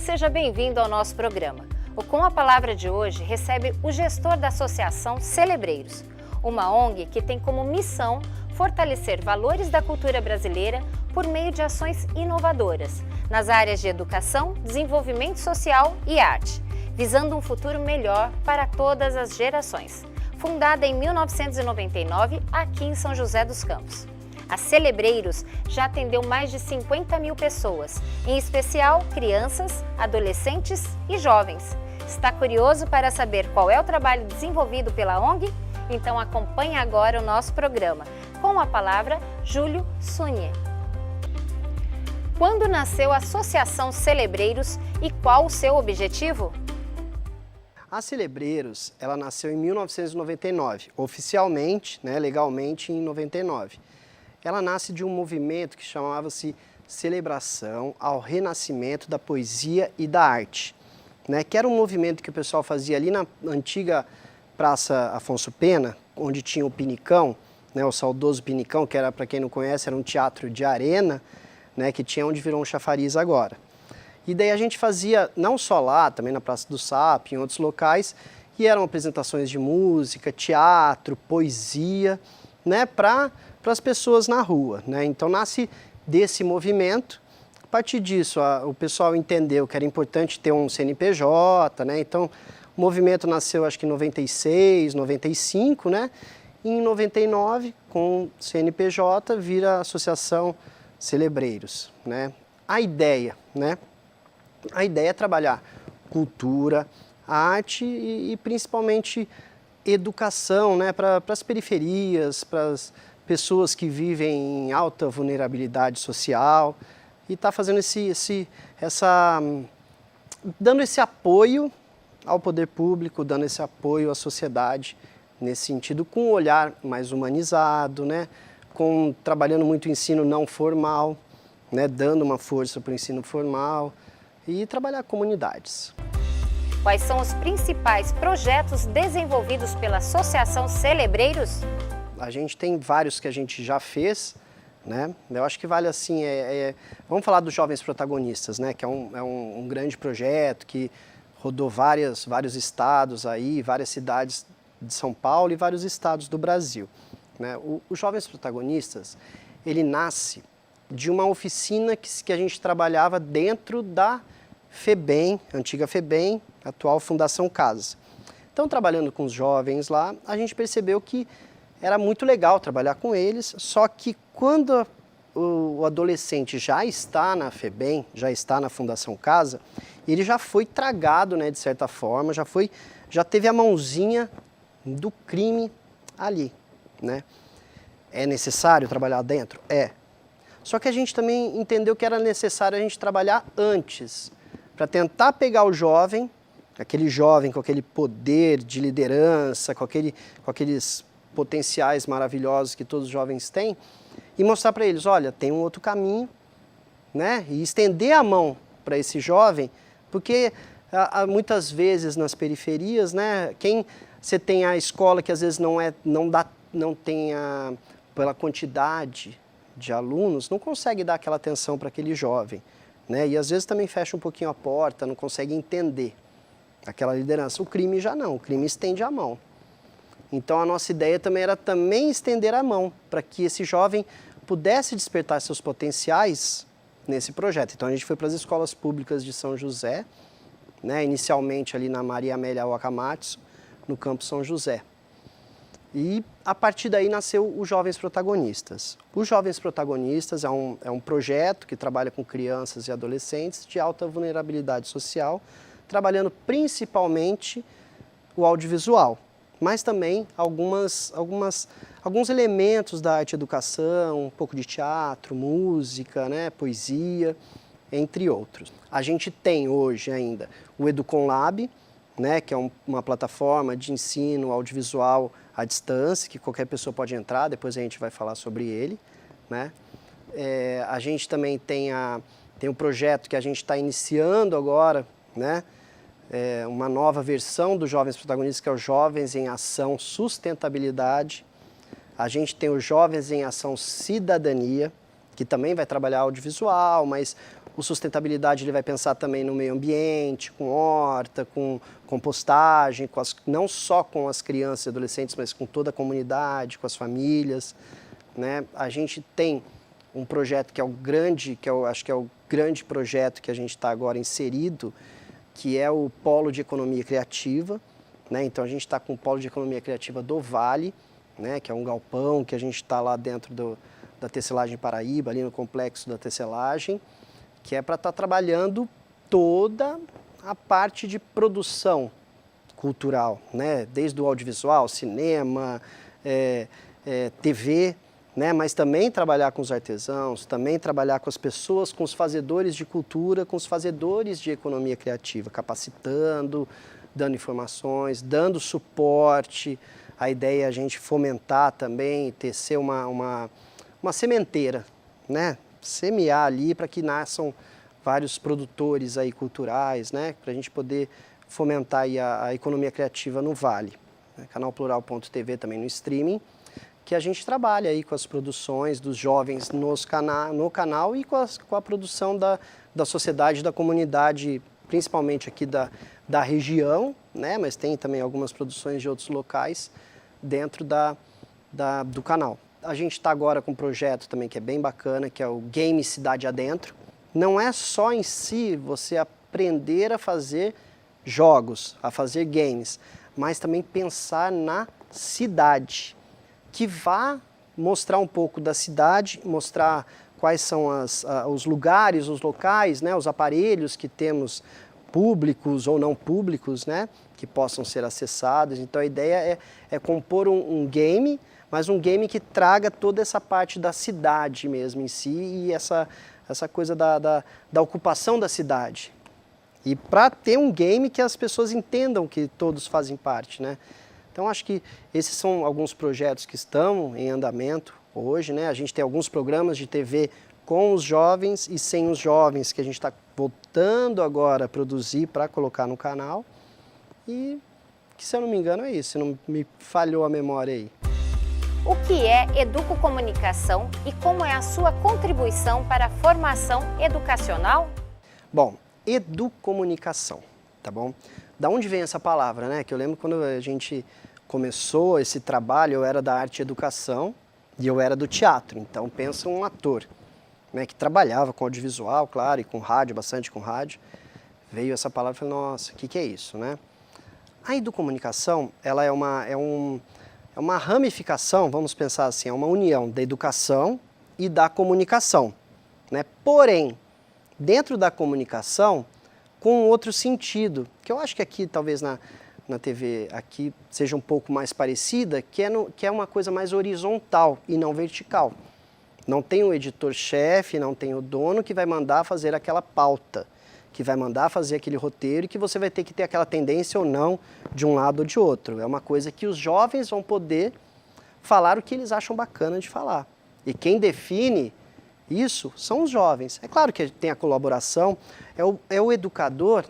seja bem-vindo ao nosso programa. O Com a Palavra de hoje recebe o gestor da Associação Celebreiros, uma ONG que tem como missão fortalecer valores da cultura brasileira por meio de ações inovadoras nas áreas de educação, desenvolvimento social e arte, visando um futuro melhor para todas as gerações. Fundada em 1999 aqui em São José dos Campos. A Celebreiros já atendeu mais de 50 mil pessoas, em especial crianças, adolescentes e jovens. Está curioso para saber qual é o trabalho desenvolvido pela ONG? Então acompanhe agora o nosso programa. Com a palavra, Júlio Sunhe. Quando nasceu a Associação Celebreiros e qual o seu objetivo? A Celebreiros, ela nasceu em 1999, oficialmente, legalmente em 99. Ela nasce de um movimento que chamava-se Celebração ao Renascimento da Poesia e da Arte, que era um movimento que o pessoal fazia ali na antiga Praça Afonso Pena, onde tinha o Pinicão, o saudoso Pinicão, que era, para quem não conhece, era um teatro de arena, que tinha onde virou um chafariz agora. E daí a gente fazia, não só lá, também na Praça do Sapo, em outros locais, e eram apresentações de música, teatro, poesia, para as pessoas na rua. Então nasce desse movimento. A partir disso, o pessoal entendeu que era importante ter um CNPJ, então o movimento nasceu acho que em 96, 95, e em 99, com o CNPJ, vira a Associação Celebreiros. A ideia é trabalhar cultura, arte e principalmente educação, para as periferias, para as pessoas que vivem em alta vulnerabilidade social, e está fazendo dando esse apoio ao poder público, dando esse apoio à sociedade, nesse sentido, com um olhar mais humanizado, trabalhando muito o ensino não formal, dando uma força para o ensino formal e trabalhar comunidades. Quais são os principais projetos desenvolvidos pela Associação Celebreiros? A gente tem vários que a gente já fez, Eu acho que vale assim, vamos falar dos Jovens Protagonistas, que é um grande projeto que rodou vários estados aí, várias cidades de São Paulo e vários estados do Brasil. Os Jovens Protagonistas, ele nasce de uma oficina que a gente trabalhava dentro da FEBEM, antiga FEBEM, atual Fundação Casa. Então, trabalhando com os jovens lá, a gente percebeu que era muito legal trabalhar com eles, só que quando o adolescente já está na FEBEM, já está na Fundação Casa, ele já foi tragado, de certa forma, já teve a mãozinha do crime ali, É necessário trabalhar dentro? É. Só que a gente também entendeu que era necessário a gente trabalhar antes, para tentar pegar o jovem, aquele jovem com aquele poder de liderança, com aqueles potenciais maravilhosos que todos os jovens têm, e mostrar para eles, olha, tem um outro caminho, e estender a mão para esse jovem, porque muitas vezes nas periferias, você tem a escola que às vezes não tem pela quantidade de alunos, não consegue dar aquela atenção para aquele jovem, e às vezes também fecha um pouquinho a porta, não consegue entender aquela liderança. O crime já não, o crime estende a mão. Então a nossa ideia também era estender a mão para que esse jovem pudesse despertar seus potenciais nesse projeto. Então a gente foi para as escolas públicas de São José, inicialmente ali na Maria Amélia Wakamatsu, no Campo São José. E a partir daí nasceu os Jovens Protagonistas. Os Jovens Protagonistas é um projeto que trabalha com crianças e adolescentes de alta vulnerabilidade social, trabalhando principalmente o audiovisual, mas também alguns elementos da arte e educação, um pouco de teatro, música, poesia, entre outros. A gente tem hoje ainda o Educom Lab, que é uma plataforma de ensino audiovisual à distância, que qualquer pessoa pode entrar, depois a gente vai falar sobre ele. A gente também tem um projeto que a gente está iniciando agora, uma nova versão dos Jovens Protagonistas, que é o Jovens em Ação Sustentabilidade. A gente tem os Jovens em Ação Cidadania, que também vai trabalhar audiovisual, mas o sustentabilidade ele vai pensar também no meio ambiente, com horta, com compostagem, não só com as crianças e adolescentes, mas com toda a comunidade, com as famílias, né? A gente tem um projeto que é o grande, acho que é o grande projeto que a gente está agora inserido, que é o Polo de Economia Criativa, né? Então a gente está com o Polo de Economia Criativa do Vale, né? Que é um galpão que a gente está lá dentro da Tecelagem Paraíba, ali no complexo da tecelagem, que é para estar trabalhando toda a parte de produção cultural, né? Desde o audiovisual, cinema, TV, né? Mas também trabalhar com os artesãos, também trabalhar com as pessoas, com os fazedores de cultura, com os fazedores de economia criativa, capacitando, dando informações, dando suporte. A ideia é a gente fomentar também, tecer uma sementeira, né? Semear ali para que nasçam vários produtores aí culturais, né? Para a gente poder fomentar aí a economia criativa no Vale. Né? Canalplural.tv também no streaming, que a gente trabalha aí com as produções dos jovens no canal e com a produção da sociedade, da comunidade, principalmente aqui da região, né? Mas tem também algumas produções de outros locais dentro do canal. A gente está agora com um projeto também que é bem bacana, que é o Game Cidade Adentro. Não é só em si você aprender a fazer jogos, a fazer games, mas também pensar na cidade, que vá mostrar um pouco da cidade, mostrar quais são os lugares, os locais, né, os aparelhos que temos públicos ou não públicos, né, que possam ser acessados. Então a ideia é compor um game, mas um game que traga toda essa parte da cidade mesmo em si e essa coisa da ocupação da cidade. E para ter um game que as pessoas entendam que todos fazem parte, né? Então acho que esses são alguns projetos que estão em andamento hoje, né? A gente tem alguns programas de TV com os jovens e sem os jovens que a gente está voltando agora a produzir para colocar no canal. E que, se eu não me engano, é isso, se não me falhou a memória aí. O que é Educomunicação e como é a sua contribuição para a formação educacional? Bom, Educomunicação, tá bom? Da onde vem essa palavra, né? Que eu lembro quando a gente começou esse trabalho, eu era da arte e educação e eu era do teatro. Então pensa um ator, né, que trabalhava com audiovisual, claro, e com rádio, bastante com rádio. Veio essa palavra e falei, nossa, o que é isso, né? A Educomunicação, ela é uma ramificação, vamos pensar assim, é uma união da educação e da comunicação, né? Porém, dentro da comunicação, com outro sentido, que eu acho que aqui, talvez na TV, aqui seja um pouco mais parecida, que é uma coisa mais horizontal e não vertical. Não tem o editor-chefe, não tem o dono que vai mandar fazer aquela pauta, que vai mandar fazer aquele roteiro e que você vai ter que ter aquela tendência ou não de um lado ou de outro. É uma coisa que os jovens vão poder falar o que eles acham bacana de falar. E quem define isso são os jovens. É claro que tem a colaboração, é o educador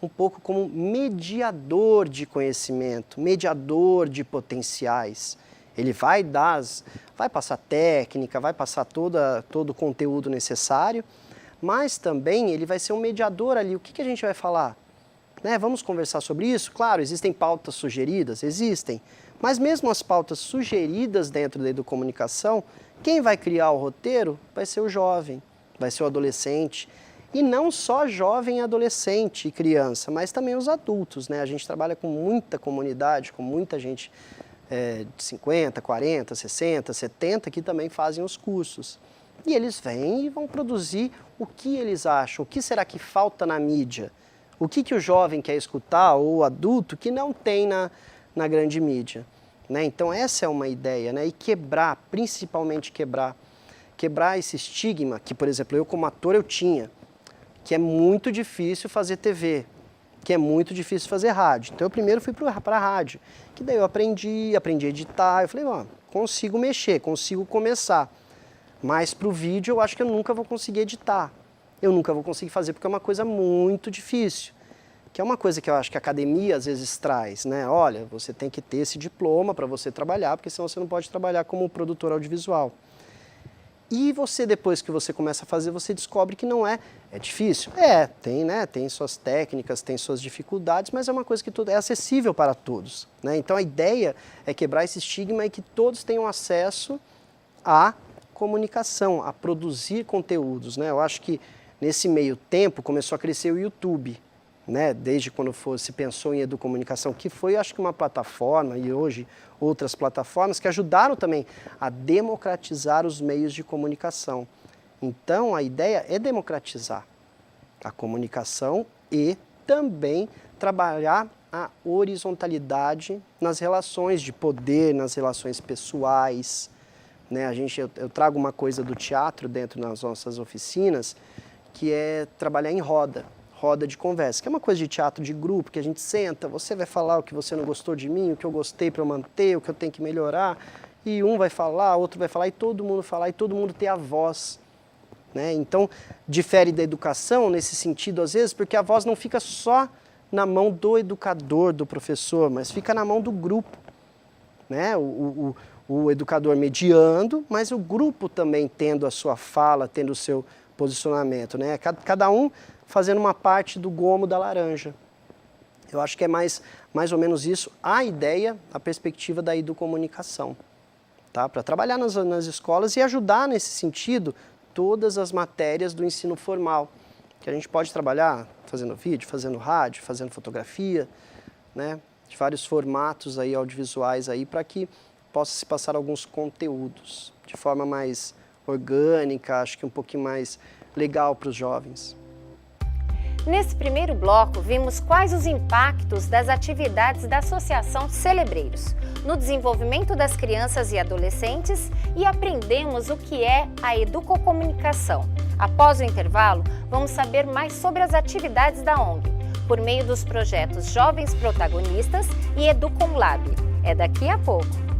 um pouco como mediador de conhecimento, mediador de potenciais. Ele vai passar técnica, vai passar todo o conteúdo necessário, mas também ele vai ser um mediador ali. O que a gente vai falar? Né? Vamos conversar sobre isso? Claro, existem pautas sugeridas? Existem. Mas mesmo as pautas sugeridas dentro da Educomunicação, quem vai criar o roteiro vai ser o jovem, vai ser o adolescente. E não só jovem, adolescente e criança, mas também os adultos, né? A gente trabalha com muita comunidade, com muita gente de 50, 40, 60, 70 que também fazem os cursos. E eles vêm e vão produzir o que eles acham, o que será que falta na mídia, o que o jovem quer escutar ou o adulto que não tem na grande mídia. Né? Então essa é uma ideia, né? E quebrar, principalmente quebrar esse estigma que, por exemplo, eu como ator eu tinha, que é muito difícil fazer TV, que é muito difícil fazer rádio. Então eu primeiro fui para a rádio, que daí eu aprendi a editar, eu falei, ó, consigo mexer, consigo começar. Mas para o vídeo eu acho que eu nunca vou conseguir editar, eu nunca vou conseguir fazer porque é uma coisa muito difícil. Que é uma coisa que eu acho que a academia às vezes traz, né? Olha, você tem que ter esse diploma para você trabalhar, porque senão você não pode trabalhar como produtor audiovisual. E você, depois que você começa a fazer, você descobre que não é difícil. Tem, né? Tem suas técnicas, tem suas dificuldades, mas é uma coisa que é acessível para todos, né? Então a ideia é quebrar esse estigma e que todos tenham acesso à comunicação, a produzir conteúdos, né? Eu acho que nesse meio tempo começou a crescer o YouTube, né? Desde quando se pensou em educomunicação, que foi, acho que, uma plataforma, e hoje outras plataformas que ajudaram também a democratizar os meios de comunicação. Então, a ideia é democratizar a comunicação e também trabalhar a horizontalidade nas relações de poder, nas relações pessoais, né? Eu trago uma coisa do teatro dentro das nossas oficinas, que é trabalhar em roda de conversa, que é uma coisa de teatro de grupo, que a gente senta, você vai falar o que você não gostou de mim, o que eu gostei para eu manter, o que eu tenho que melhorar, e um vai falar, outro vai falar, e todo mundo falar, e todo mundo ter a voz, né? Então, difere da educação nesse sentido, às vezes, porque a voz não fica só na mão do educador, do professor, mas fica na mão do grupo, né? O educador mediando, mas o grupo também tendo a sua fala, tendo o seu posicionamento, né? Cada um fazendo uma parte do gomo da laranja. Eu acho que é mais ou menos isso a ideia, a perspectiva da educomunicação, tá? Para trabalhar nas escolas e ajudar nesse sentido todas as matérias do ensino formal, que a gente pode trabalhar fazendo vídeo, fazendo rádio, fazendo fotografia, né? De vários formatos aí audiovisuais aí para que possa se passar alguns conteúdos de forma mais orgânica, acho que um pouquinho mais legal para os jovens. Nesse primeiro bloco, vimos quais os impactos das atividades da Associação Celebreiros no desenvolvimento das crianças e adolescentes e aprendemos o que é a educocomunicação. Após o intervalo, vamos saber mais sobre as atividades da ONG, por meio dos projetos Jovens Protagonistas e EducomLab. É daqui a pouco.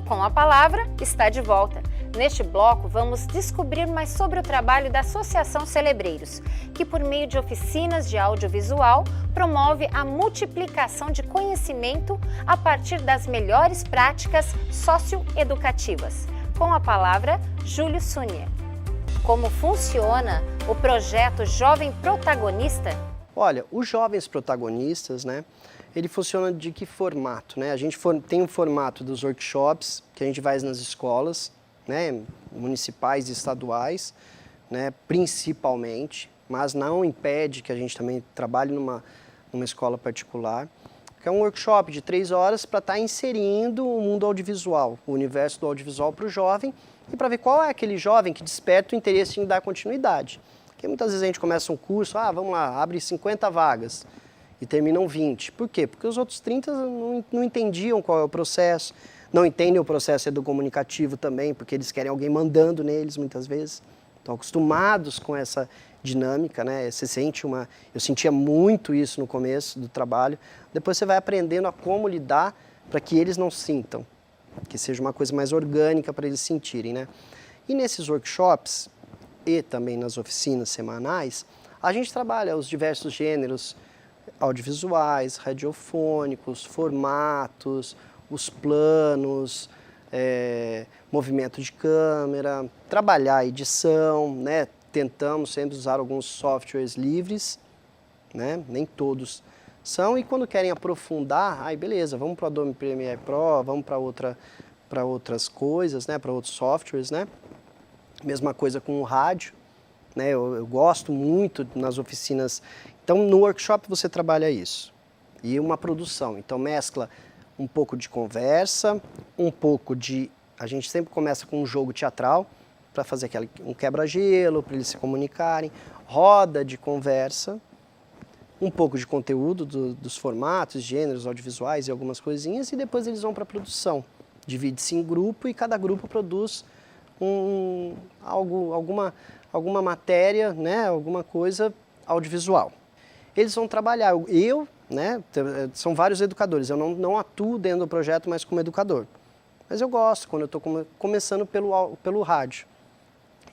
Com a Palavra está de volta. Neste bloco, vamos descobrir mais sobre o trabalho da Associação Celebreiros, que por meio de oficinas de audiovisual promove a multiplicação de conhecimento a partir das melhores práticas socioeducativas. Com a palavra, Júlio Sunier. Como funciona o projeto Jovem Protagonista? Olha, os Jovens Protagonistas, né? Ele funciona de que formato, né? A gente tem o formato dos workshops, que a gente vai nas escolas, né? Municipais e estaduais, né? Principalmente, mas não impede que a gente também trabalhe numa escola particular, que é um workshop de 3 horas para estar inserindo o mundo audiovisual, o universo do audiovisual para o jovem e para ver qual é aquele jovem que desperta o interesse em dar continuidade. Porque muitas vezes a gente começa um curso, vamos lá, abre 50 vagas, e terminam 20. Por quê? Porque os outros 30 não entendiam qual é o processo, não entendem o processo educomunicativo também, porque eles querem alguém mandando neles muitas vezes. Estão acostumados com essa dinâmica, né? Eu sentia muito isso no começo do trabalho. Depois você vai aprendendo a como lidar para que eles não sintam, que seja uma coisa mais orgânica para eles sentirem, né? E nesses workshops e também nas oficinas semanais, a gente trabalha os diversos gêneros audiovisuais, radiofônicos, formatos, os planos, movimento de câmera, trabalhar a edição, né? Tentamos sempre usar alguns softwares livres, né? Nem todos são, e quando querem aprofundar, beleza, vamos para o Adobe Premiere Pro, vamos para outras coisas, né? Para outros softwares, né? Mesma coisa com o rádio, né? Eu gosto muito nas oficinas. Então, no workshop você trabalha isso. E uma produção. Então, mescla um pouco de conversa, um pouco de... A gente sempre começa com um jogo teatral, para fazer um quebra-gelo, para eles se comunicarem. Roda de conversa, um pouco de conteúdo dos formatos, gêneros audiovisuais e algumas coisinhas, e depois eles vão para a produção. Divide-se em grupo e cada grupo produz alguma matéria, né, alguma coisa audiovisual. Eles vão trabalhar, né, são vários educadores, eu não atuo dentro do projeto, mas como educador. Mas eu gosto quando eu estou começando pelo rádio.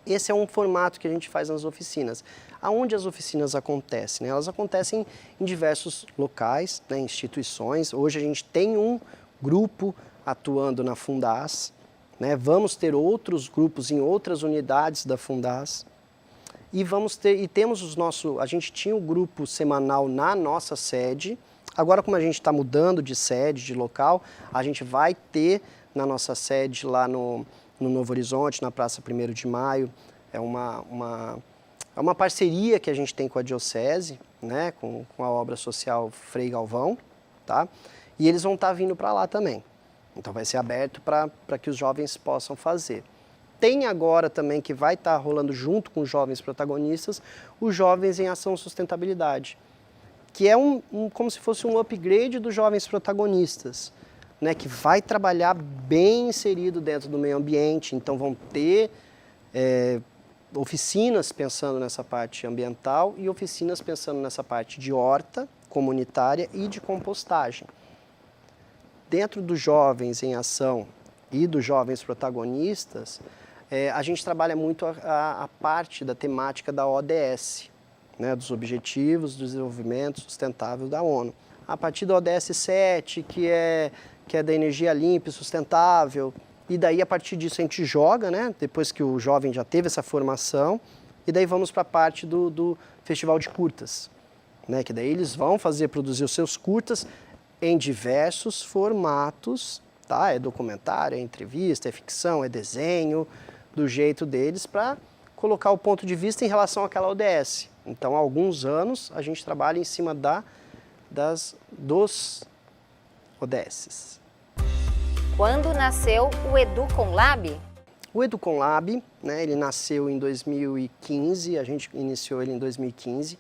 Esse é um formato que a gente faz nas oficinas. Aonde as oficinas acontecem? Né? Elas acontecem em diversos locais, né, instituições. Hoje a gente tem um grupo atuando na Fundas, né? Vamos ter outros grupos em outras unidades da Fundas. E temos a gente tinha um grupo semanal na nossa sede. Agora, como a gente está mudando de sede, de local, a gente vai ter na nossa sede lá no Novo Horizonte, na Praça 1º de Maio. É uma parceria que a gente tem com a Diocese, né, com a obra social Frei Galvão, tá? E eles vão estar vindo para lá também. Então vai ser aberto para que os jovens possam fazer. Tem agora também, que vai estar rolando junto com os jovens protagonistas, os Jovens em Ação Sustentabilidade, que é como se fosse um upgrade dos jovens protagonistas, né, que vai trabalhar bem inserido dentro do meio ambiente. Então vão ter oficinas pensando nessa parte ambiental e oficinas pensando nessa parte de horta comunitária e de compostagem. Dentro dos Jovens em Ação e dos jovens protagonistas, a gente trabalha muito a parte da temática da ODS, né, dos Objetivos do Desenvolvimento Sustentável da ONU. A partir da ODS 7, que é da energia limpa e sustentável, e daí a partir disso a gente joga, né, depois que o jovem já teve essa formação, e daí vamos para a parte do Festival de Curtas, né, que daí eles vão produzir os seus curtas em diversos formatos, tá? É documentário, é entrevista, é ficção, é desenho, do jeito deles, para colocar o ponto de vista em relação àquela ODS. Então, há alguns anos, a gente trabalha em cima dos ODSs. Quando nasceu o Educom Lab? O Educom Lab, né, ele nasceu em 2015, a gente iniciou ele em 2015,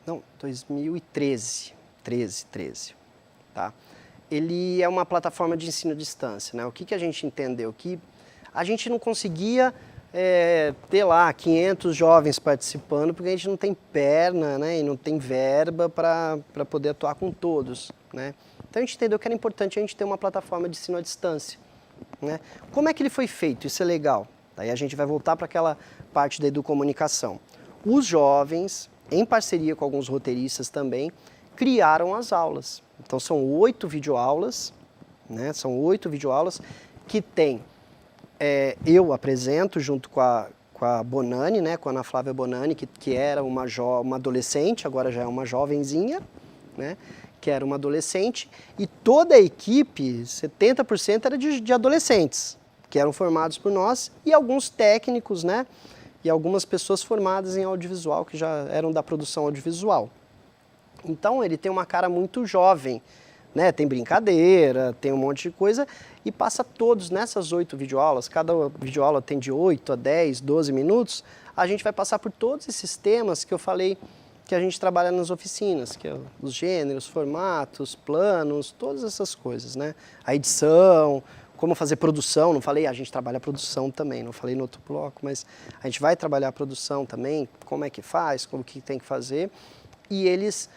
não, 2013, 13. Tá? Ele é uma plataforma de ensino à distância, né? O que a gente entendeu? Que a gente não conseguia ter lá 500 jovens participando, porque a gente não tem perna, né? E não tem verba para poder atuar com todos, né? Então a gente entendeu que era importante a gente ter uma plataforma de ensino à distância, né? Como é que ele foi feito? Isso é legal. Daí a gente vai voltar para aquela parte da educomunicação. Os jovens, em parceria com alguns roteiristas também, criaram as aulas. Então são 8 videoaulas, né? São 8 videoaulas que tem, eu apresento junto com a Bonani, né? Com a Ana Flávia Bonani, que era uma adolescente, agora já é uma jovenzinha, né? Que era uma adolescente, e toda a equipe, 70% era de adolescentes, que eram formados por nós, e alguns técnicos, né? E algumas pessoas formadas em audiovisual, que já eram da produção audiovisual. Então ele tem uma cara muito jovem, né? Tem brincadeira, tem um monte de coisa, e passa todos nessas 8 videoaulas, cada videoaula tem de 8 a 10, 12 minutos, a gente vai passar por todos esses temas que eu falei que a gente trabalha nas oficinas, que é os gêneros, formatos, planos, todas essas coisas, né? A edição, como fazer produção, não falei, a gente trabalha a produção também, não falei no outro bloco, mas a gente vai trabalhar a produção também, como é que faz, como que tem que fazer, e eles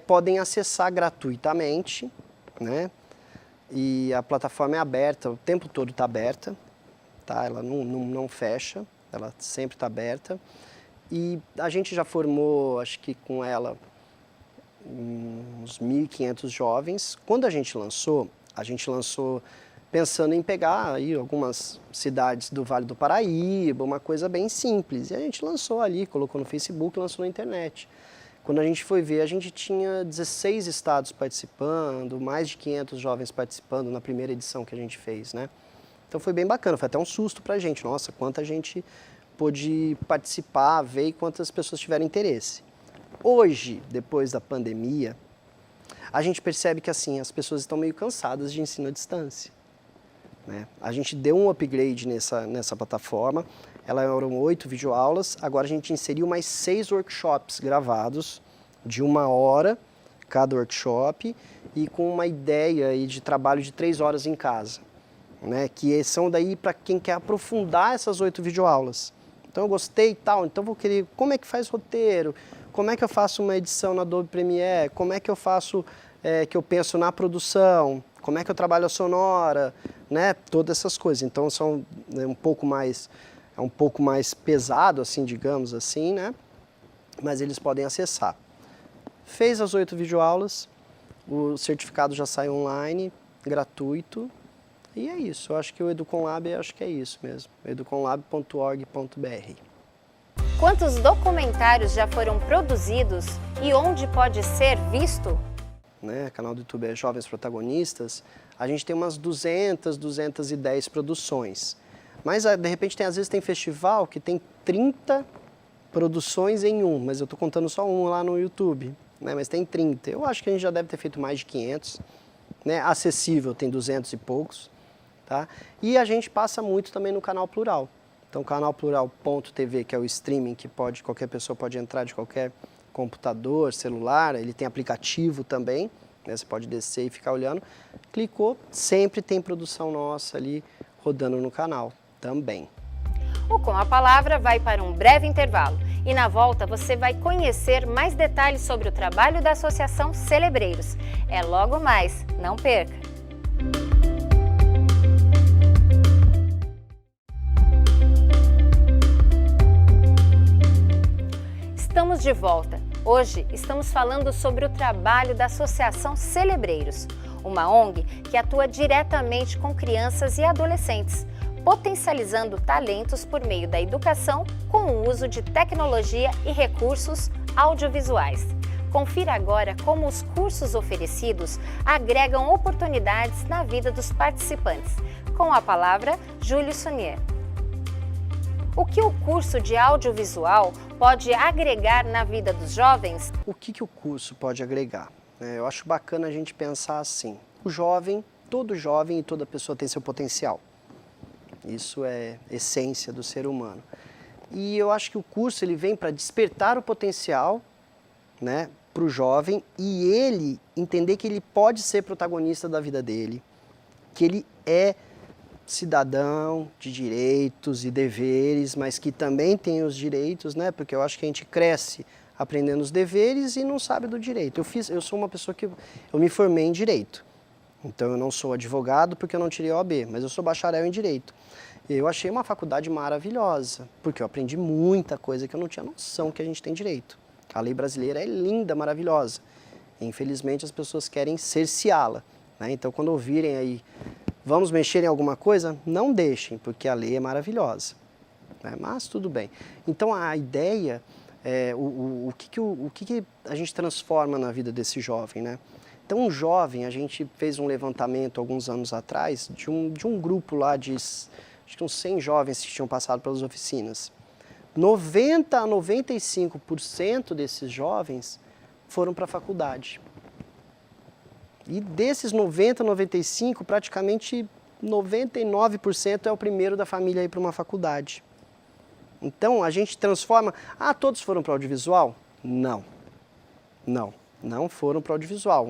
podem acessar gratuitamente, né? E a plataforma é aberta, o tempo todo está aberta, tá? Ela não fecha, ela sempre está aberta. E a gente já formou, acho que com ela, uns 1.500 jovens. Quando a gente lançou pensando em pegar aí algumas cidades do Vale do Paraíba, uma coisa bem simples. E a gente lançou ali, colocou no Facebook, lançou na internet. Quando a gente foi ver, a gente tinha 16 estados participando, mais de 500 jovens participando na primeira edição que a gente fez, né? Então foi bem bacana, foi até um susto pra gente. Nossa, quanta gente pôde participar, ver e quantas pessoas tiveram interesse. Hoje, depois da pandemia, a gente percebe que assim, as pessoas estão meio cansadas de ensino à distância, né? A gente deu um upgrade nessa plataforma, eram 8 videoaulas, agora a gente inseriu mais 6 workshops gravados, de 1 hora cada workshop, e com uma ideia aí de trabalho de 3 horas em casa, né? Que são daí para quem quer aprofundar essas 8 videoaulas. Então eu gostei e tal, então vou querer, como é que faz roteiro, como é que eu faço uma edição na Adobe Premiere, como é que eu faço, que eu penso na produção, como é que eu trabalho a sonora, né? Todas essas coisas. Então é um pouco mais pesado, assim, digamos assim, né? mas eles podem acessar. Fez as 8 videoaulas, o certificado já sai online, gratuito, e é isso. Eu acho que o EducomLab, acho que é isso mesmo, educomlab.org.br. Quantos documentários já foram produzidos e onde pode ser visto? Né, canal do YouTube é Jovens Protagonistas, a gente tem umas 200, 210 produções. Mas de repente às vezes tem festival que tem 30 produções em um, mas eu estou contando só um lá no YouTube, né, mas tem 30. Eu acho que a gente já deve ter feito mais de 500, né, acessível tem 200 e poucos, tá? E a gente passa muito também no canal Plural. Então, canalplural.tv, que é o streaming que qualquer pessoa pode entrar de qualquer computador, celular, ele tem aplicativo também, né? Você pode descer e ficar olhando. Clicou, sempre tem produção nossa ali rodando no canal também. O Com a Palavra vai para um breve intervalo e na volta você vai conhecer mais detalhes sobre o trabalho da Associação Celebreiros. É logo mais, não perca! Estamos de volta. Hoje estamos falando sobre o trabalho da Associação Celebreiros, uma ONG que atua diretamente com crianças e adolescentes, potencializando talentos por meio da educação com o uso de tecnologia e recursos audiovisuais. Confira agora como os cursos oferecidos agregam oportunidades na vida dos participantes. Com a palavra, Júlio Sunier. O que o curso de audiovisual pode agregar na vida dos jovens? O que o curso pode agregar? Eu acho bacana a gente pensar assim, todo jovem e toda pessoa tem seu potencial. Isso é essência do ser humano. E eu acho que o curso ele vem para despertar o potencial, né, para o jovem e ele entender que ele pode ser protagonista da vida dele, que ele é cidadão de direitos e deveres, mas que também tem os direitos, né? Porque eu acho que a gente cresce aprendendo os deveres e não sabe do direito. Eu sou uma pessoa que eu me formei em direito. Então eu não sou advogado porque eu não tirei OAB, mas eu sou bacharel em direito. E eu achei uma faculdade maravilhosa, porque eu aprendi muita coisa que eu não tinha noção que a gente tem direito. A lei brasileira é linda, maravilhosa. E, infelizmente as pessoas querem cerceá-la, né? Então quando ouvirem aí vamos mexer em alguma coisa? Não deixem, porque a lei é maravilhosa, né? Mas tudo bem. Então a ideia é o que a gente transforma na vida desse jovem, né? Então um jovem, a gente fez um levantamento alguns anos atrás de um grupo lá de acho que uns 100 jovens que tinham passado pelas oficinas. 90 a 95% desses jovens foram para a faculdade. E desses 90 a 95, praticamente 99% é o primeiro da família a ir para uma faculdade. Então a gente transforma... Ah, todos foram para o audiovisual? Não. Não foram para o audiovisual.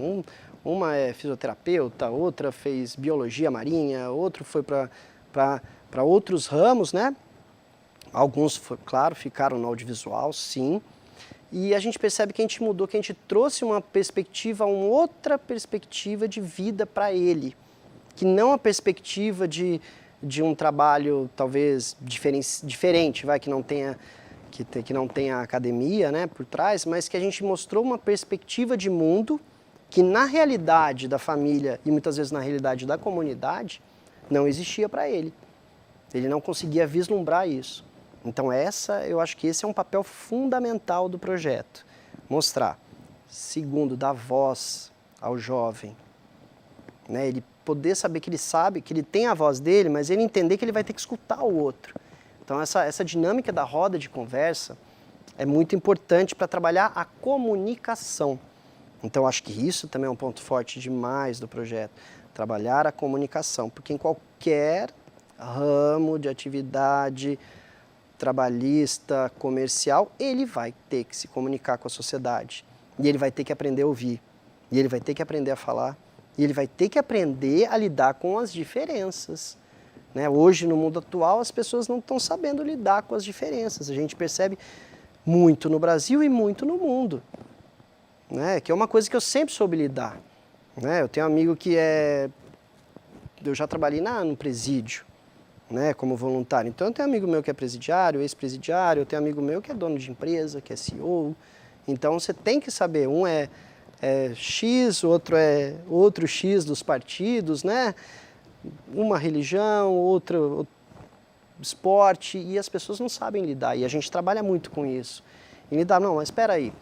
Uma é fisioterapeuta, outra fez biologia marinha, outro foi para outros ramos, né? Alguns, claro, ficaram no audiovisual, sim. E a gente percebe que a gente mudou, que a gente trouxe uma perspectiva, uma outra perspectiva de vida para ele. Que não a perspectiva de um trabalho talvez diferente, que não tenha academia, né, por trás, mas que a gente mostrou uma perspectiva de mundo que na realidade da família e muitas vezes na realidade da comunidade não existia para ele. Ele não conseguia vislumbrar isso. Então eu acho que esse é um papel fundamental do projeto. Mostrar, segundo, dar voz ao jovem, né? Ele poder saber que ele sabe, que ele tem a voz dele, mas ele entender que ele vai ter que escutar o outro. Então essa dinâmica da roda de conversa é muito importante para trabalhar a comunicação. Então acho que isso também é um ponto forte demais do projeto. Trabalhar a comunicação, porque em qualquer ramo de atividade trabalhista, comercial, ele vai ter que se comunicar com a sociedade. E ele vai ter que aprender a ouvir. E ele vai ter que aprender a falar. E ele vai ter que aprender a lidar com as diferenças, né? Hoje, no mundo atual, as pessoas não estão sabendo lidar com as diferenças. A gente percebe muito no Brasil e muito no mundo, né? Que é uma coisa que eu sempre soube lidar, né? Eu tenho um amigo que eu já trabalhei no presídio, né, como voluntário. Então, eu tenho amigo meu que é presidiário, ex-presidiário, eu tenho amigo meu que é dono de empresa, que é CEO. Então, você tem que saber, um é X, o outro é outro X dos partidos, né? Uma religião, outro esporte, e as pessoas não sabem lidar, e a gente trabalha muito com isso. E lidar, não, mas espera aí,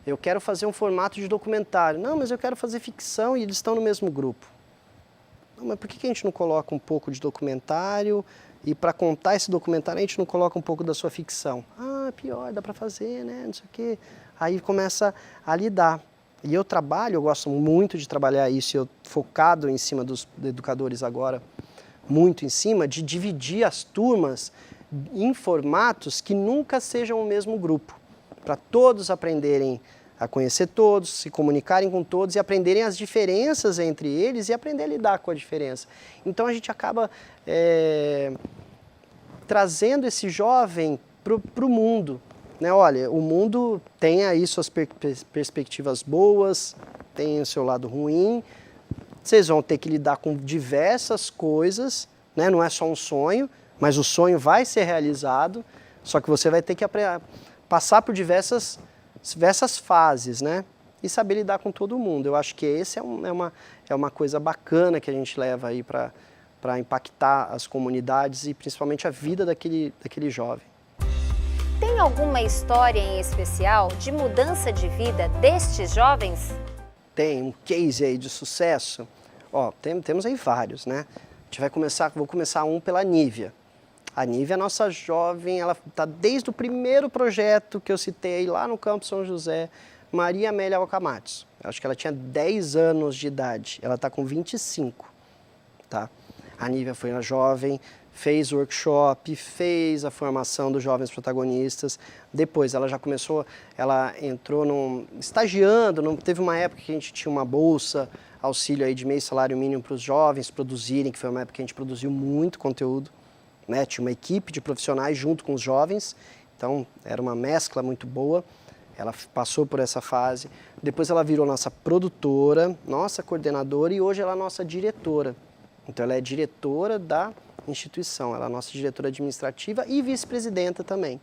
eu quero fazer um formato de documentário. Não, mas eu quero fazer ficção e eles estão no mesmo grupo. Não, mas por que a gente não coloca um pouco de documentário e para contar esse documentário a gente não coloca um pouco da sua ficção? Ah, pior, dá para fazer, né, não sei o quê. Aí começa a lidar. E eu gosto muito de trabalhar isso, eu focado em cima dos educadores agora, muito em cima de dividir as turmas em formatos que nunca sejam o mesmo grupo, para todos aprenderem a conhecer todos, se comunicarem com todos e aprenderem as diferenças entre eles e aprender a lidar com a diferença. Então a gente acaba trazendo esse jovem para o mundo. Né? Olha, o mundo tem aí suas perspectivas boas, tem o seu lado ruim, vocês vão ter que lidar com diversas coisas, né? Não é só um sonho, mas o sonho vai ser realizado, só que você vai ter que passar por diversas fases, né? E saber lidar com todo mundo. Eu acho que esse é uma coisa bacana que a gente leva aí para impactar as comunidades e principalmente a vida daquele jovem. Tem alguma história em especial de mudança de vida destes jovens? Tem um case aí de sucesso? Ó, temos aí vários, né? Vou começar um pela Nívia. A Nívia é nossa jovem, ela está desde o primeiro projeto que eu citei lá no Campo São José, Maria Amélia Wakamatsu. Acho que ela tinha 10 anos de idade, ela está com 25, tá? A Nívia foi uma jovem, fez workshop, fez a formação dos jovens protagonistas. Depois ela já começou, ela entrou estagiando, teve uma época que a gente tinha uma bolsa, auxílio aí de meio salário mínimo para os jovens produzirem, que foi uma época que a gente produziu muito conteúdo, né? Tinha uma equipe de profissionais junto com os jovens, então era uma mescla muito boa. Ela passou por essa fase, depois ela virou nossa produtora, nossa coordenadora e hoje ela é nossa diretora. Então ela é diretora da instituição, ela é a nossa diretora administrativa e vice-presidenta também.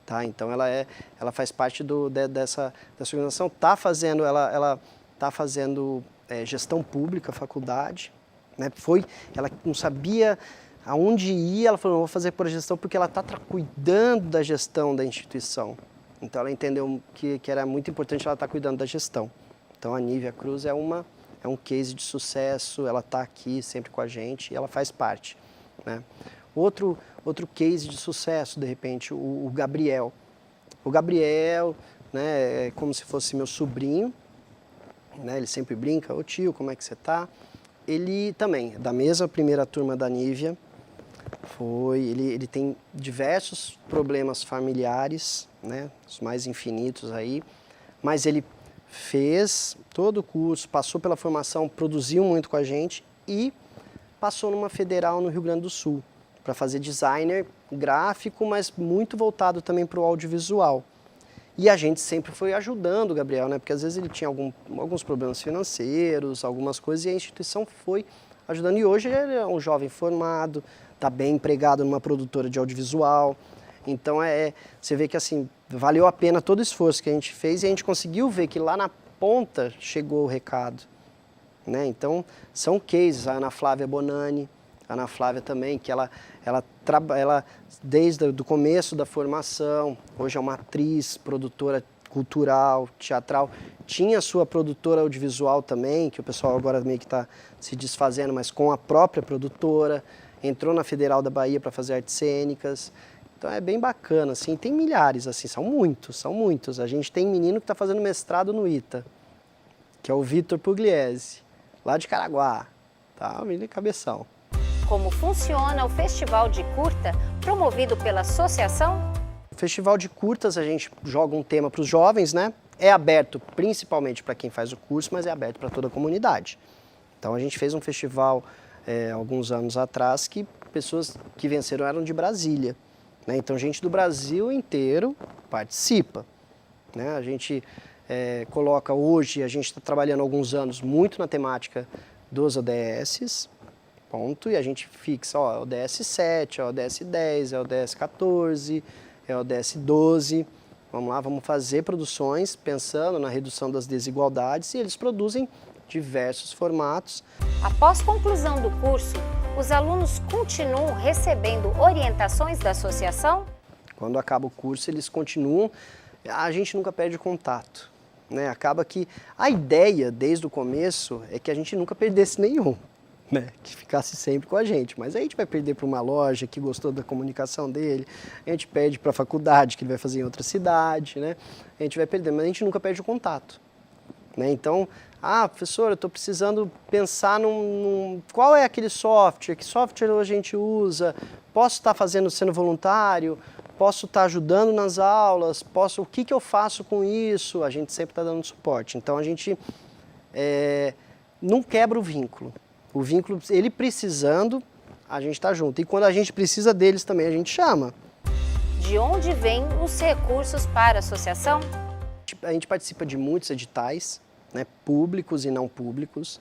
Tá? Então ela faz parte dessa organização, ela está fazendo gestão pública, faculdade, né? Ela não sabia aonde ir, ela falou, vou fazer por gestão porque ela está cuidando da gestão da instituição. Então ela entendeu que era muito importante ela estar cuidando da gestão. Então a Nívia Cruz é um case de sucesso, ela está aqui sempre com a gente e ela faz parte. Né? Outro case de sucesso, de repente, o Gabriel. O Gabriel, né, é como se fosse meu sobrinho, né, ele sempre brinca, ô tio, como é que você está? Ele também, da mesma primeira turma da Nívia, ele tem diversos problemas familiares, né, os mais infinitos aí, mas ele fez todo o curso, passou pela formação, produziu muito com a gente e passou numa federal no Rio Grande do Sul para fazer designer gráfico, mas muito voltado também para o audiovisual. E a gente sempre foi ajudando o Gabriel, né? Porque às vezes ele tinha alguns problemas financeiros, algumas coisas, e a instituição foi ajudando. E hoje ele é um jovem formado, está bem empregado numa produtora de audiovisual. Então você vê que assim, valeu a pena todo o esforço que a gente fez e a gente conseguiu ver que lá na ponta chegou o recado. Né? Então, são cases, a Ana Flávia Bonani, a Ana Flávia também, que ela desde o começo da formação, hoje é uma atriz, produtora cultural, teatral, tinha a sua produtora audiovisual também, que o pessoal agora meio que está se desfazendo, mas com a própria produtora, entrou na Federal da Bahia para fazer artes cênicas, então é bem bacana, assim, tem milhares, assim, são muitos, a gente tem menino que está fazendo mestrado no ITA, que é o Vitor Pugliese, lá de Caraguá, tá? O menino cabeção. Como funciona o Festival de Curta promovido pela associação? O Festival de Curtas a gente joga um tema para os jovens, né? É aberto principalmente para quem faz o curso, mas é aberto para toda a comunidade. Então a gente fez um festival alguns anos atrás que pessoas que venceram eram de Brasília. Né? Então gente do Brasil inteiro participa. Né? A gente coloca hoje, a gente está trabalhando há alguns anos muito na temática dos ODSs, ponto, e a gente fixa, ó, é o ODS 7, é o ODS 10, é o ODS 14, é o ODS 12. Vamos lá, vamos fazer produções pensando na redução das desigualdades, e eles produzem diversos formatos. Após conclusão do curso, os alunos continuam recebendo orientações da associação? Quando acaba o curso, eles continuam, a gente nunca perde contato, né? Acaba que a ideia, desde o começo, é que a gente nunca perdesse nenhum, né? Que ficasse sempre com a gente. Mas aí a gente vai perder para uma loja que gostou da comunicação dele, a gente perde para a faculdade, que ele vai fazer em outra cidade, né? A gente vai perder, mas a gente nunca perde o contato, né? Então, professor, eu estou precisando pensar qual é aquele software, que software a gente usa, posso estar sendo voluntário, posso estar ajudando nas aulas, o que eu faço com isso? A gente sempre está dando suporte. Então, a gente não quebra o vínculo. O vínculo, ele precisando, a gente está junto. E quando a gente precisa deles também, a gente chama. De onde vêm os recursos para a associação? A gente participa de muitos editais, né, públicos e não públicos,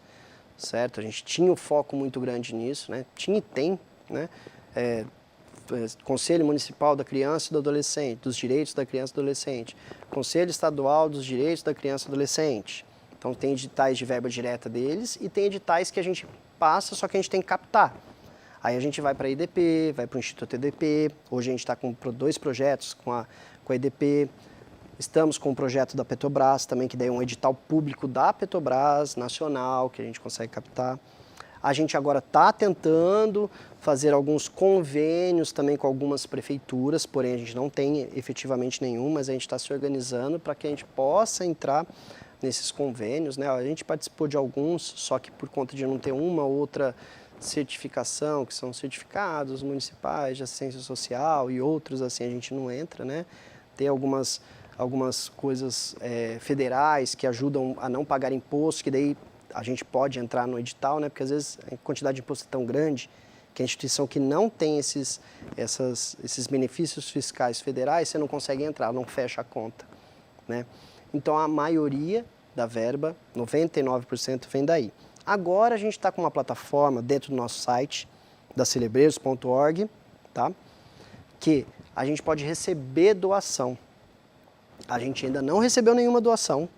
certo? A gente tinha um foco muito grande nisso, né? Tinha e tem, né? Conselho Municipal da Criança e do Adolescente, dos Direitos da Criança e do Adolescente, Conselho Estadual dos Direitos da Criança e do Adolescente. Então tem editais de verba direta deles e tem editais que a gente passa, só que a gente tem que captar. Aí a gente vai para a EDP, vai para o Instituto EDP, hoje a gente está com 2 projetos com a EDP, estamos com um projeto da Petrobras também, que daí é um edital público da Petrobras, nacional, que a gente consegue captar. A gente agora está tentando fazer alguns convênios também com algumas prefeituras, porém a gente não tem efetivamente nenhum, mas a gente está se organizando para que a gente possa entrar nesses convênios, né? A gente participou de alguns, só que por conta de não ter uma ou outra certificação, que são certificados municipais de assistência social e outros assim, a gente não entra, né? Tem algumas coisas federais que ajudam a não pagar imposto, que daí a gente pode entrar no edital, né? Porque às vezes a quantidade de imposto é tão grande que a instituição que não tem esses benefícios fiscais federais, você não consegue entrar, não fecha a conta, né? Então a maioria da verba, 99%, vem daí. Agora a gente está com uma plataforma dentro do nosso site, da celebreiros.org, tá? Que a gente pode receber doação. A gente ainda não recebeu nenhuma doação.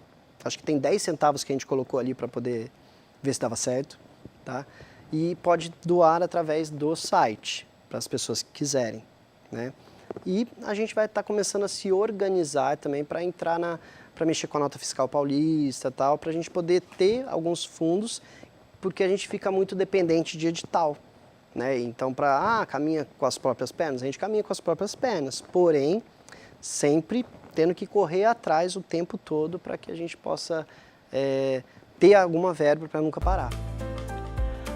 Acho que tem 10 centavos que a gente colocou ali para poder ver se dava certo, tá? E pode doar através do site, para as pessoas que quiserem, né? E a gente vai estar começando a se organizar também para entrar para mexer com a nota fiscal paulista e tal, para a gente poder ter alguns fundos, porque a gente fica muito dependente de edital, né? Então, caminha com as próprias pernas, a gente caminha com as próprias pernas, porém, sempre tendo que correr atrás o tempo todo para que a gente possa ter alguma verba para nunca parar.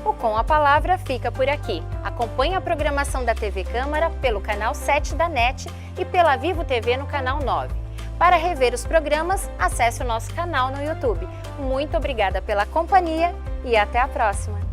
O Com a Palavra fica por aqui. Acompanhe a programação da TV Câmara pelo canal 7 da NET e pela Vivo TV no canal 9. Para rever os programas, acesse o nosso canal no YouTube. Muito obrigada pela companhia e até a próxima!